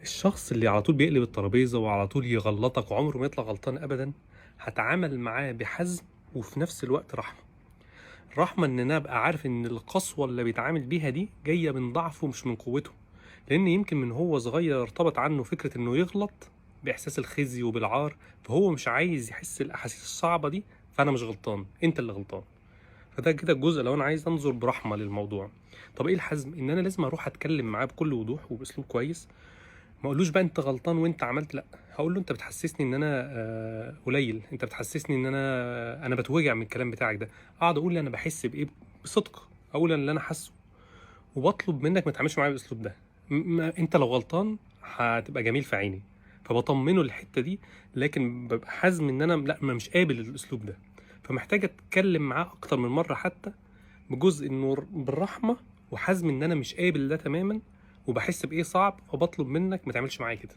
الشخص اللي على طول بيقلب الترابيزة وعلى طول يغلطك وعمره ما يطلع غلطان أبدا، هتعامل معاه بحزم وفي نفس الوقت رحمة. رحمة إن أنا أبقى عارف إن القسوة اللي بيتعامل بيها دي جاية من ضعفه مش من قوته، لأن يمكن من هو صغير ارتبط عنه فكرة إنه يغلط بإحساس الخزي وبالعار، فهو مش عايز يحس الأحاسيس الصعبة دي. فأنا مش غلطان، أنت اللي غلطان. فده كده الجزء لو أنا عايز أنظر برحمة للموضوع. طب إيه الحزم؟ إن أنا لازم أروح أتكلم معاه بكل وضوح وبأسلوب كويس. ما اقولوش بقى انت غلطان وانت عملت، لا، هقول له انت بتحسسني ان انا قليل، انت بتحسسني ان انا بتوجع من الكلام بتاعك ده. اقعد اقول انا بحس بايه بصدق، اقول اللي انا حاسه، وبطلب منك ما تعملش معايا بالاسلوب ده. انت لو غلطان هتبقى جميل في عيني، فبطمنه الحته دي. لكن ببقى حازم ان انا لا، ما مش قابل الاسلوب ده. فمحتاج اتكلم معاه اكتر من مره، حتى بجزء انه بالرحمه، وحزم ان انا مش قابل ده تماما، وبحس بايه صعب، فبطلب منك ما تعملش معايا كده.